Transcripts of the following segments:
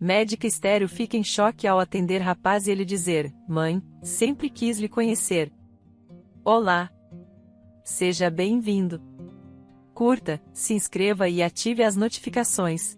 Médica estéril fica em choque ao atender rapaz e ele dizer: "Mãe, sempre quis lhe conhecer." Olá! Seja bem-vindo. Curta, se inscreva e ative as notificações.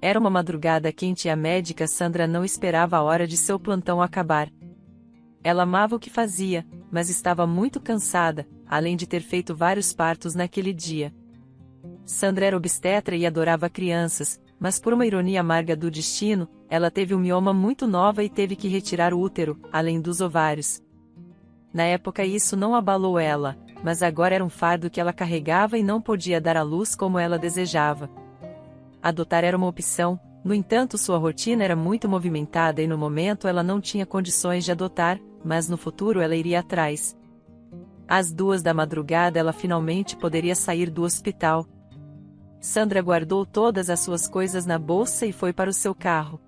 Era uma madrugada quente e a médica Sandra não esperava a hora de seu plantão acabar. Ela amava o que fazia, mas estava muito cansada, além de ter feito vários partos naquele dia. Sandra era obstetra e adorava crianças, mas por uma ironia amarga do destino, ela teve um mioma muito nova e teve que retirar o útero, além dos ovários. Na época isso não abalou ela, mas agora era um fardo que ela carregava e não podia dar à luz como ela desejava. Adotar era uma opção, no entanto sua rotina era muito movimentada e no momento ela não tinha condições de adotar, mas no futuro ela iria atrás. Às 2 da madrugada ela finalmente poderia sair do hospital. Sandra guardou todas as suas coisas na bolsa e foi para o seu carro.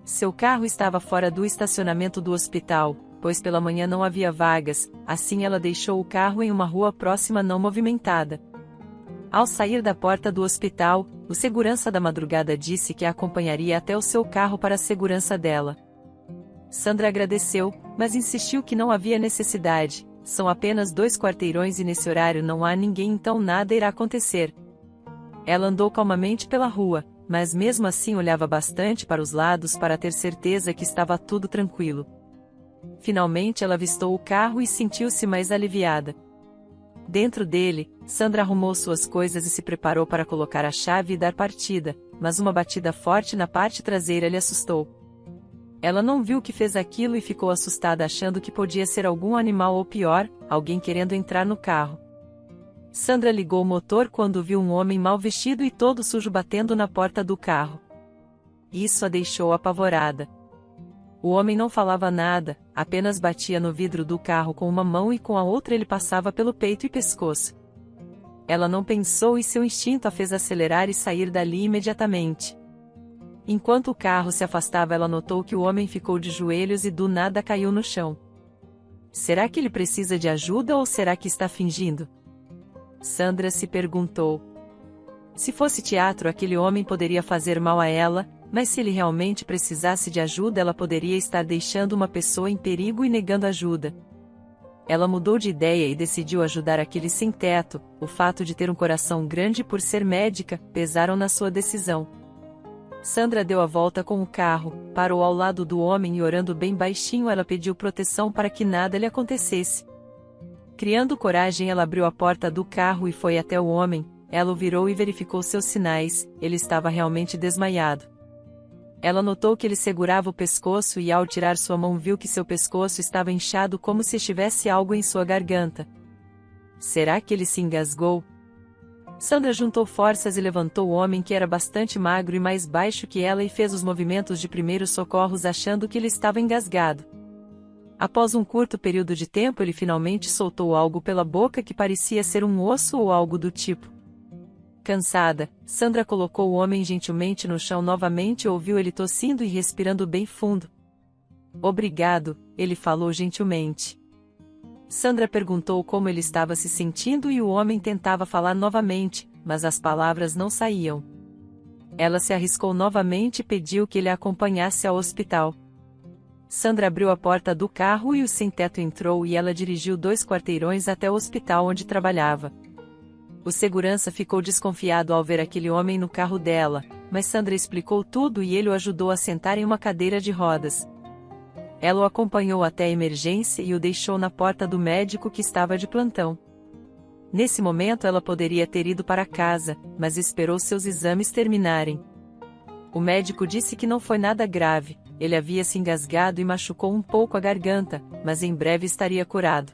Seu carro estava fora do estacionamento do hospital, pois pela manhã não havia vagas, assim ela deixou o carro em uma rua próxima não movimentada. Ao sair da porta do hospital, o segurança da madrugada disse que a acompanharia até o seu carro para a segurança dela. Sandra agradeceu, mas insistiu que não havia necessidade, são apenas 2 quarteirões e nesse horário não há ninguém, então nada irá acontecer. Ela andou calmamente pela rua, mas mesmo assim olhava bastante para os lados para ter certeza que estava tudo tranquilo. Finalmente ela avistou o carro e sentiu-se mais aliviada. Dentro dele, Sandra arrumou suas coisas e se preparou para colocar a chave e dar partida, mas uma batida forte na parte traseira lhe assustou. Ela não viu que fez aquilo e ficou assustada achando que podia ser algum animal ou pior, alguém querendo entrar no carro. Sandra ligou o motor quando viu um homem mal vestido e todo sujo batendo na porta do carro. Isso a deixou apavorada. O homem não falava nada, apenas batia no vidro do carro com uma mão e com a outra ele passava pelo peito e pescoço. Ela não pensou e seu instinto a fez acelerar e sair dali imediatamente. Enquanto o carro se afastava, ela notou que o homem ficou de joelhos e do nada caiu no chão. Será que ele precisa de ajuda ou será que está fingindo? Sandra se perguntou. Se fosse teatro, aquele homem poderia fazer mal a ela, mas se ele realmente precisasse de ajuda, ela poderia estar deixando uma pessoa em perigo e negando ajuda. Ela mudou de ideia e decidiu ajudar aquele sem-teto. O fato de ter um coração grande por ser médica pesaram na sua decisão. Sandra deu a volta com o carro, parou ao lado do homem e orando bem baixinho ela pediu proteção para que nada lhe acontecesse. Criando coragem, ela abriu a porta do carro e foi até o homem. Ela o virou e verificou seus sinais, ele estava realmente desmaiado. Ela notou que ele segurava o pescoço e ao tirar sua mão viu que seu pescoço estava inchado como se estivesse algo em sua garganta. Será que ele se engasgou? Sandra juntou forças e levantou o homem, que era bastante magro e mais baixo que ela, e fez os movimentos de primeiros socorros achando que ele estava engasgado. Após um curto período de tempo ele finalmente soltou algo pela boca que parecia ser um osso ou algo do tipo. Cansada, Sandra colocou o homem gentilmente no chão novamente e ouviu ele tossindo e respirando bem fundo. Obrigado, ele falou gentilmente. Sandra perguntou como ele estava se sentindo e o homem tentava falar novamente, mas as palavras não saíam. Ela se arriscou novamente e pediu que ele a acompanhasse ao hospital. Sandra abriu a porta do carro e o sem-teto entrou e ela dirigiu 2 quarteirões até o hospital onde trabalhava. O segurança ficou desconfiado ao ver aquele homem no carro dela, mas Sandra explicou tudo e ele o ajudou a sentar em uma cadeira de rodas. Ela o acompanhou até a emergência e o deixou na porta do médico que estava de plantão. Nesse momento ela poderia ter ido para casa, mas esperou seus exames terminarem. O médico disse que não foi nada grave, ele havia se engasgado e machucou um pouco a garganta, mas em breve estaria curado.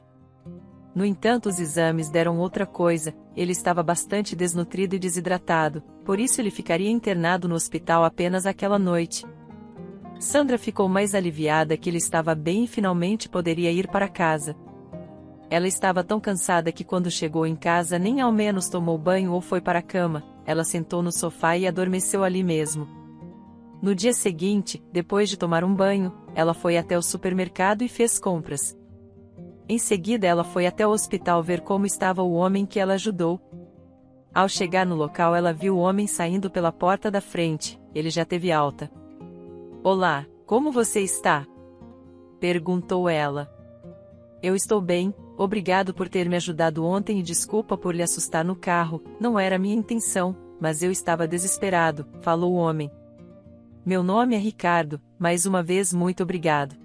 No entanto, os exames deram outra coisa, ele estava bastante desnutrido e desidratado, por isso ele ficaria internado no hospital apenas aquela noite. Sandra ficou mais aliviada que ele estava bem e finalmente poderia ir para casa. Ela estava tão cansada que quando chegou em casa nem ao menos tomou banho ou foi para a cama, ela sentou no sofá e adormeceu ali mesmo. No dia seguinte, depois de tomar um banho, ela foi até o supermercado e fez compras. Em seguida ela foi até o hospital ver como estava o homem que ela ajudou. Ao chegar no local, ela viu o homem saindo pela porta da frente. Ele já teve alta. "Olá, como você está?" perguntou ela. "Eu estou bem, obrigado por ter me ajudado ontem e desculpa por lhe assustar no carro, não era minha intenção, mas eu estava desesperado", falou o homem. "Meu nome é Ricardo, mais uma vez muito obrigado."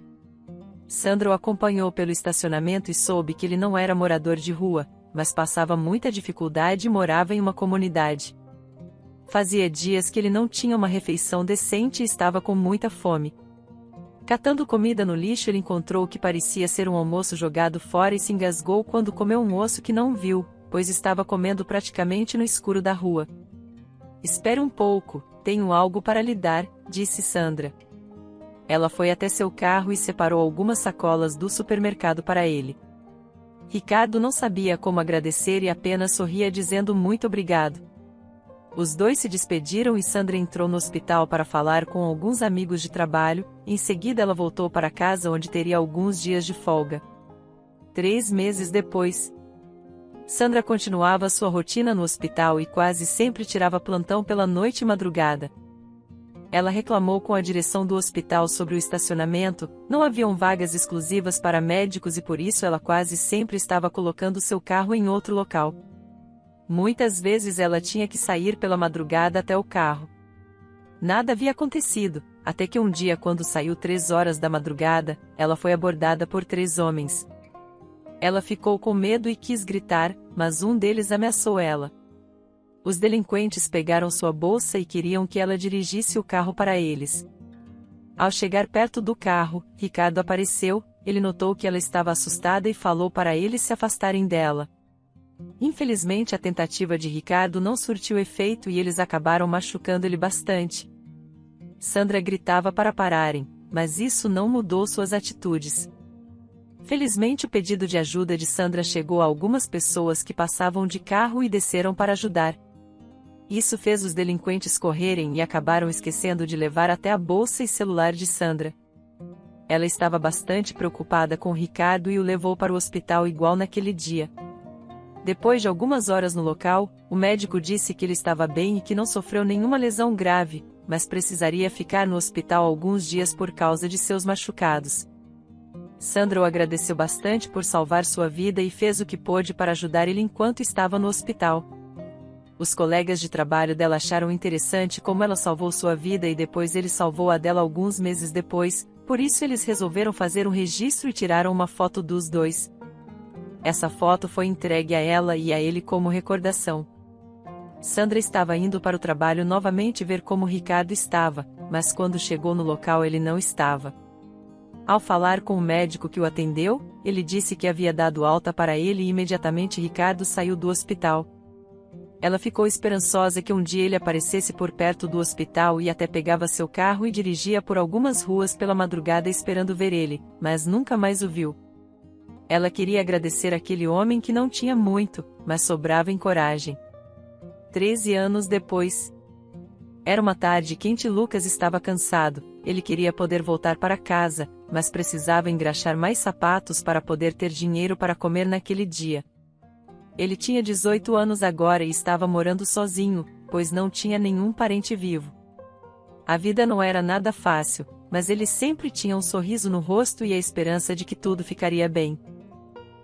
Sandra o acompanhou pelo estacionamento e soube que ele não era morador de rua, mas passava muita dificuldade e morava em uma comunidade. Fazia dias que ele não tinha uma refeição decente e estava com muita fome. Catando comida no lixo, ele encontrou o que parecia ser um almoço jogado fora e se engasgou quando comeu um osso que não viu, pois estava comendo praticamente no escuro da rua. "Espere um pouco, tenho algo para lhe dar", disse Sandra. Ela foi até seu carro e separou algumas sacolas do supermercado para ele. Ricardo não sabia como agradecer e apenas sorria dizendo muito obrigado. Os dois se despediram e Sandra entrou no hospital para falar com alguns amigos de trabalho. Em seguida ela voltou para casa onde teria alguns dias de folga. 3 meses depois, Sandra continuava sua rotina no hospital e quase sempre tirava plantão pela noite e madrugada. Ela reclamou com a direção do hospital sobre o estacionamento, não haviam vagas exclusivas para médicos e por isso ela quase sempre estava colocando seu carro em outro local. Muitas vezes ela tinha que sair pela madrugada até o carro. Nada havia acontecido, até que um dia, quando saiu 3 horas da madrugada, ela foi abordada por 3 homens. Ela ficou com medo e quis gritar, mas um deles ameaçou ela. Os delinquentes pegaram sua bolsa e queriam que ela dirigisse o carro para eles. Ao chegar perto do carro, Ricardo apareceu. Ele notou que ela estava assustada e falou para eles se afastarem dela. Infelizmente, a tentativa de Ricardo não surtiu efeito e eles acabaram machucando ele bastante. Sandra gritava para pararem, mas isso não mudou suas atitudes. Felizmente, o pedido de ajuda de Sandra chegou a algumas pessoas que passavam de carro e desceram para ajudar. Isso fez os delinquentes correrem e acabaram esquecendo de levar até a bolsa e celular de Sandra. Ela estava bastante preocupada com Ricardo e o levou para o hospital igual naquele dia. Depois de algumas horas no local, o médico disse que ele estava bem e que não sofreu nenhuma lesão grave, mas precisaria ficar no hospital alguns dias por causa de seus machucados. Sandra o agradeceu bastante por salvar sua vida e fez o que pôde para ajudar ele enquanto estava no hospital. Os colegas de trabalho dela acharam interessante como ela salvou sua vida e depois ele salvou a dela alguns meses depois, por isso eles resolveram fazer um registro e tiraram uma foto dos dois. Essa foto foi entregue a ela e a ele como recordação. Sandra estava indo para o trabalho novamente ver como Ricardo estava, mas quando chegou no local ele não estava. Ao falar com o médico que o atendeu, ele disse que havia dado alta para ele e imediatamente Ricardo saiu do hospital. Ela ficou esperançosa que um dia ele aparecesse por perto do hospital e até pegava seu carro e dirigia por algumas ruas pela madrugada esperando ver ele, mas nunca mais o viu. Ela queria agradecer aquele homem que não tinha muito, mas sobrava em coragem. 13 anos depois. Era uma tarde quente e Lucas estava cansado. Ele queria poder voltar para casa, mas precisava engraxar mais sapatos para poder ter dinheiro para comer naquele dia. Ele tinha 18 anos agora e estava morando sozinho, pois não tinha nenhum parente vivo. A vida não era nada fácil, mas ele sempre tinha um sorriso no rosto e a esperança de que tudo ficaria bem.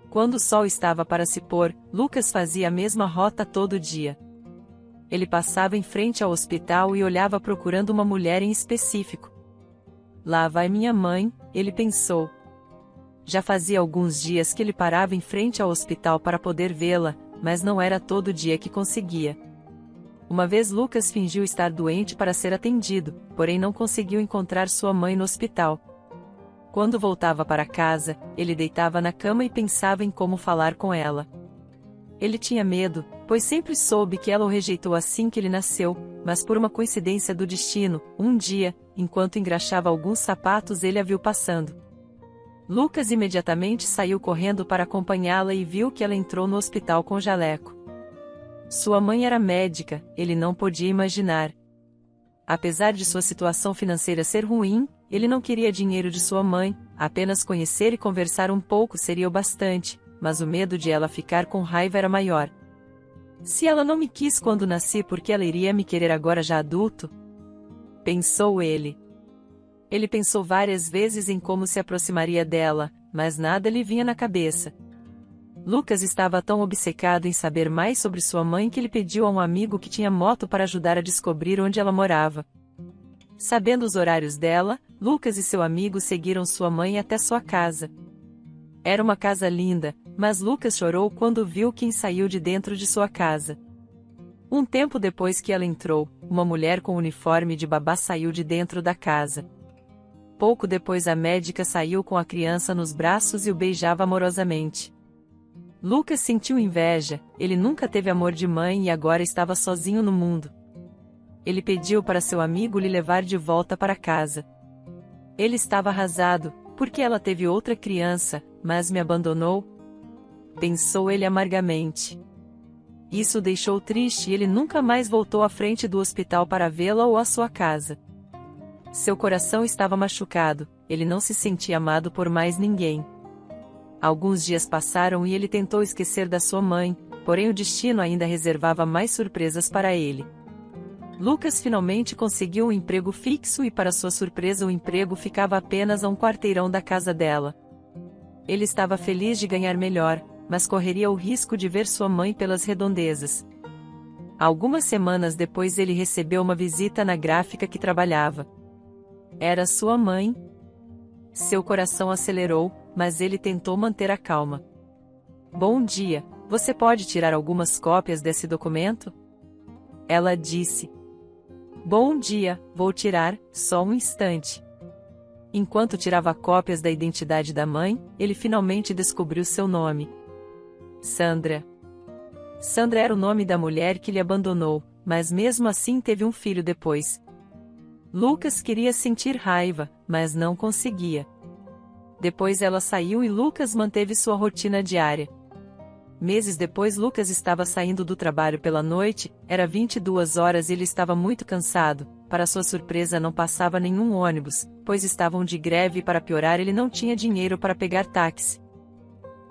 Quando o sol estava para se pôr, Lucas fazia a mesma rota todo dia. Ele passava em frente ao hospital e olhava procurando uma mulher em específico. Lá vai minha mãe, ele pensou. Já fazia alguns dias que ele parava em frente ao hospital para poder vê-la, mas não era todo dia que conseguia. Uma vez Lucas fingiu estar doente para ser atendido, porém não conseguiu encontrar sua mãe no hospital. Quando voltava para casa, ele deitava na cama e pensava em como falar com ela. Ele tinha medo, pois sempre soube que ela o rejeitou assim que ele nasceu, mas por uma coincidência do destino, um dia, enquanto engraxava alguns sapatos, ele a viu passando. Lucas imediatamente saiu correndo para acompanhá-la e viu que ela entrou no hospital com jaleco. Sua mãe era médica, ele não podia imaginar. Apesar de sua situação financeira ser ruim, ele não queria dinheiro de sua mãe, apenas conhecer e conversar um pouco seria o bastante, mas o medo de ela ficar com raiva era maior. Se ela não me quis quando nasci, por que ela iria me querer agora já adulto? Pensou ele. Ele pensou várias vezes em como se aproximaria dela, mas nada lhe vinha na cabeça. Lucas estava tão obcecado em saber mais sobre sua mãe que ele pediu a um amigo que tinha moto para ajudar a descobrir onde ela morava. Sabendo os horários dela, Lucas e seu amigo seguiram sua mãe até sua casa. Era uma casa linda, mas Lucas chorou quando viu quem saiu de dentro de sua casa. Um tempo depois que ela entrou, uma mulher com uniforme de babá saiu de dentro da casa. Pouco depois a médica saiu com a criança nos braços e o beijava amorosamente. Lucas sentiu inveja, ele nunca teve amor de mãe e agora estava sozinho no mundo. Ele pediu para seu amigo lhe levar de volta para casa. Ele estava arrasado, porque ela teve outra criança, mas me abandonou? Pensou ele amargamente. Isso o deixou triste e ele nunca mais voltou à frente do hospital para vê-la ou à sua casa. Seu coração estava machucado, ele não se sentia amado por mais ninguém. Alguns dias passaram e ele tentou esquecer da sua mãe, porém o destino ainda reservava mais surpresas para ele. Lucas finalmente conseguiu um emprego fixo e, para sua surpresa, o emprego ficava apenas a um quarteirão da casa dela. Ele estava feliz de ganhar melhor, mas correria o risco de ver sua mãe pelas redondezas. Algumas semanas depois ele recebeu uma visita na gráfica que trabalhava. Era sua mãe. Seu coração acelerou, mas ele tentou manter a calma. Bom dia, você pode tirar algumas cópias desse documento? Ela disse. Bom dia, vou tirar, só um instante. Enquanto tirava cópias da identidade da mãe, ele finalmente descobriu seu nome. Sandra. Sandra era o nome da mulher que lhe abandonou, mas mesmo assim teve um filho depois. Lucas queria sentir raiva, mas não conseguia. Depois ela saiu e Lucas manteve sua rotina diária. Meses depois Lucas estava saindo do trabalho pela noite, era 22 horas e ele estava muito cansado. Para sua surpresa não passava nenhum ônibus, pois estavam de greve e para piorar ele não tinha dinheiro para pegar táxi.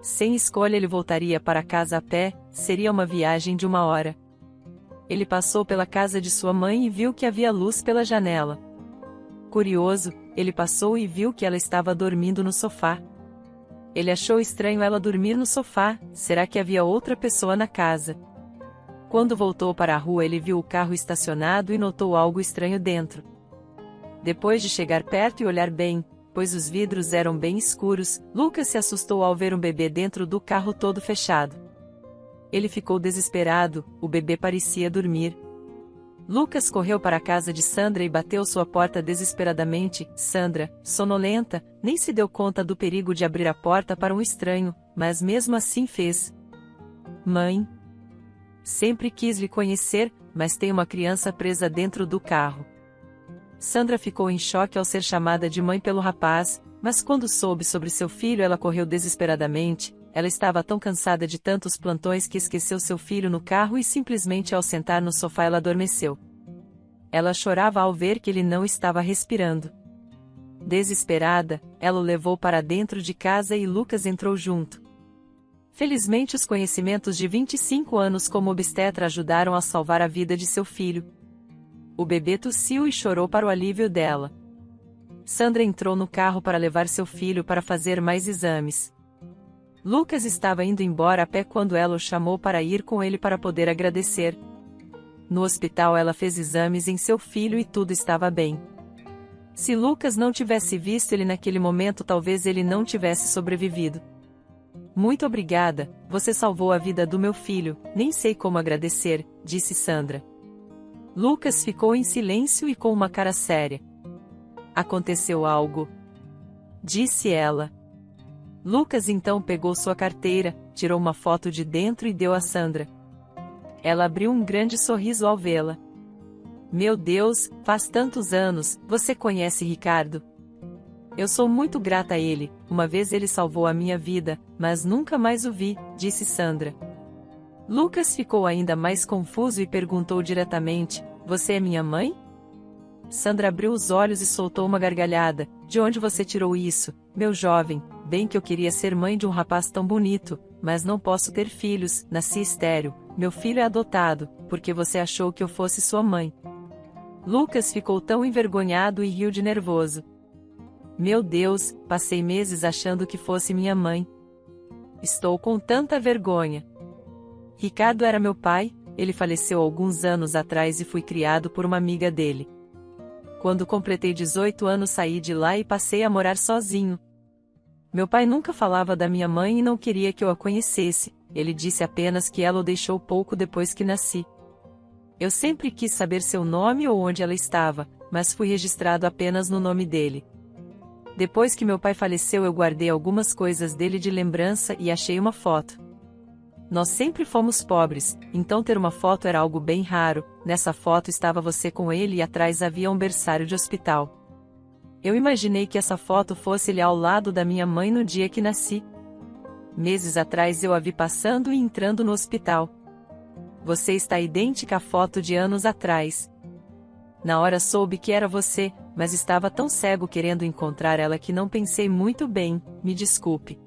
Sem escolha ele voltaria para casa a pé, seria uma viagem de 1 hora. Ele passou pela casa de sua mãe e viu que havia luz pela janela. Curioso, ele passou e viu que ela estava dormindo no sofá. Ele achou estranho ela dormir no sofá, será que havia outra pessoa na casa? Quando voltou para a rua ele viu o carro estacionado e notou algo estranho dentro. Depois de chegar perto e olhar bem, pois os vidros eram bem escuros, Lucas se assustou ao ver um bebê dentro do carro todo fechado. Ele ficou desesperado, o bebê parecia dormir. Lucas correu para a casa de Sandra e bateu sua porta desesperadamente. Sandra, sonolenta, nem se deu conta do perigo de abrir a porta para um estranho, mas mesmo assim fez. Mãe. Sempre quis lhe conhecer, mas tem uma criança presa dentro do carro. Sandra ficou em choque ao ser chamada de mãe pelo rapaz, mas quando soube sobre seu filho ela correu desesperadamente. Ela estava tão cansada de tantos plantões que esqueceu seu filho no carro e simplesmente ao sentar no sofá ela adormeceu. Ela chorava ao ver que ele não estava respirando. Desesperada, ela o levou para dentro de casa e Lucas entrou junto. Felizmente os conhecimentos de 25 anos como obstetra ajudaram a salvar a vida de seu filho. O bebê tossiu e chorou para o alívio dela. Sandra entrou no carro para levar seu filho para fazer mais exames. Lucas estava indo embora a pé quando ela o chamou para ir com ele para poder agradecer. No hospital ela fez exames em seu filho e tudo estava bem. Se Lucas não tivesse visto ele naquele momento, talvez ele não tivesse sobrevivido. Muito obrigada, você salvou a vida do meu filho, nem sei como agradecer, disse Sandra. Lucas ficou em silêncio e com uma cara séria. Aconteceu algo? Disse ela. Lucas então pegou sua carteira, tirou uma foto de dentro e deu a Sandra. Ela abriu um grande sorriso ao vê-la. Meu Deus, faz tantos anos, você conhece Ricardo? Eu sou muito grata a ele, uma vez ele salvou a minha vida, mas nunca mais o vi, disse Sandra. Lucas ficou ainda mais confuso e perguntou diretamente, você é minha mãe? Sandra abriu os olhos e soltou uma gargalhada, de onde você tirou isso, meu jovem? Bem que eu queria ser mãe de um rapaz tão bonito, mas não posso ter filhos, nasci estéril, meu filho é adotado, porque você achou que eu fosse sua mãe. Lucas ficou tão envergonhado e riu de nervoso. Meu Deus, passei meses achando que fosse minha mãe. Estou com tanta vergonha. Ricardo era meu pai, ele faleceu alguns anos atrás e fui criado por uma amiga dele. Quando completei 18 anos saí de lá e passei a morar sozinho. Meu pai nunca falava da minha mãe e não queria que eu a conhecesse, ele disse apenas que ela o deixou pouco depois que nasci. Eu sempre quis saber seu nome ou onde ela estava, mas fui registrado apenas no nome dele. Depois que meu pai faleceu eu guardei algumas coisas dele de lembrança e achei uma foto. Nós sempre fomos pobres, então ter uma foto era algo bem raro. Nessa foto estava você com ele e atrás havia um berçário de hospital. Eu imaginei que essa foto fosse ele ao lado da minha mãe no dia que nasci. Meses atrás eu a vi passando e entrando no hospital. Você está idêntica à foto de anos atrás. Na hora soube que era você, mas estava tão cego querendo encontrar ela que não pensei muito bem, me desculpe.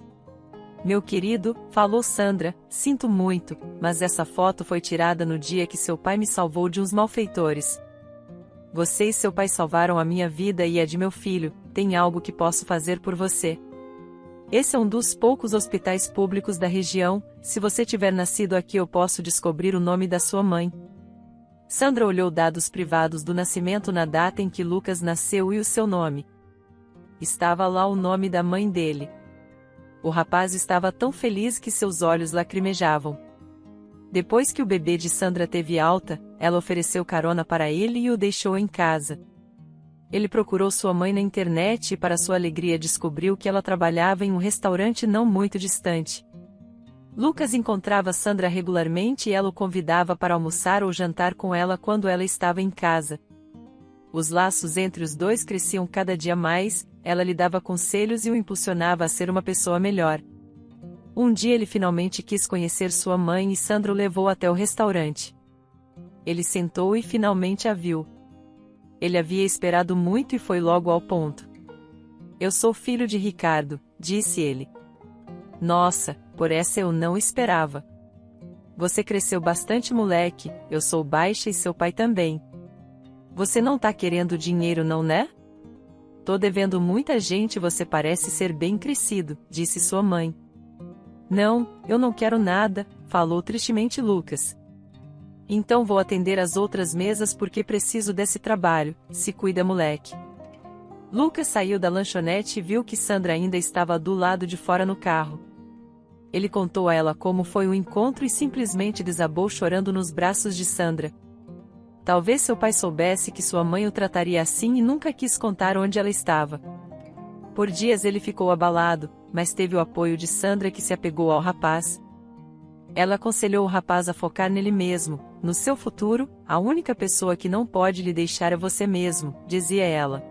Meu querido, falou Sandra, sinto muito, mas essa foto foi tirada no dia que seu pai me salvou de uns malfeitores. Você e seu pai salvaram a minha vida e a de meu filho, tem algo que posso fazer por você. Esse é um dos poucos hospitais públicos da região, se você tiver nascido aqui eu posso descobrir o nome da sua mãe. Sandra olhou dados privados do nascimento na data em que Lucas nasceu e o seu nome. Estava lá o nome da mãe dele. O rapaz estava tão feliz que seus olhos lacrimejavam. Depois que o bebê de Sandra teve alta, ela ofereceu carona para ele e o deixou em casa. Ele procurou sua mãe na internet e para sua alegria descobriu que ela trabalhava em um restaurante não muito distante. Lucas encontrava Sandra regularmente e ela o convidava para almoçar ou jantar com ela quando ela estava em casa. Os laços entre os dois cresciam cada dia mais, ela lhe dava conselhos e o impulsionava a ser uma pessoa melhor. Um dia ele finalmente quis conhecer sua mãe e Sandra o levou até o restaurante. Ele sentou e finalmente a viu. Ele havia esperado muito e foi logo ao ponto. Eu sou filho de Ricardo, disse ele. Nossa, por essa eu não esperava. Você cresceu bastante, moleque, eu sou baixa e seu pai também. Você não tá querendo dinheiro não, né? Tô devendo muita gente, você parece ser bem crescido, disse sua mãe. Não, eu não quero nada, falou tristemente Lucas. Então vou atender as outras mesas porque preciso desse trabalho, se cuida, moleque. Lucas saiu da lanchonete e viu que Sandra ainda estava do lado de fora no carro. Ele contou a ela como foi o encontro e simplesmente desabou chorando nos braços de Sandra. Talvez seu pai soubesse que sua mãe o trataria assim e nunca quis contar onde ela estava. Por dias ele ficou abalado, mas teve o apoio de Sandra que se apegou ao rapaz. Ela aconselhou o rapaz a focar nele mesmo, no seu futuro, a única pessoa que não pode lhe deixar é você mesmo, dizia ela.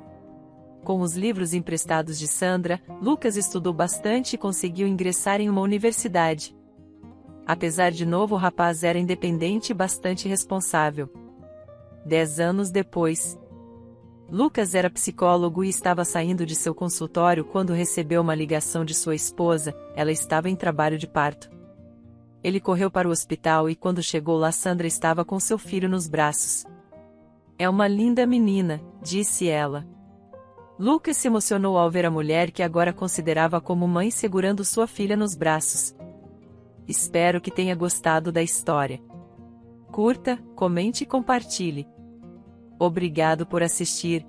Com os livros emprestados de Sandra, Lucas estudou bastante e conseguiu ingressar em uma universidade. Apesar de novo, o rapaz era independente e bastante responsável. 10 anos depois. Lucas era psicólogo e estava saindo de seu consultório quando recebeu uma ligação de sua esposa, ela estava em trabalho de parto. Ele correu para o hospital e quando chegou lá Sandra estava com seu filho nos braços. É uma linda menina, disse ela. Lucas se emocionou ao ver a mulher que agora considerava como mãe segurando sua filha nos braços. Espero que tenha gostado da história. Curta, comente e compartilhe. Obrigado por assistir.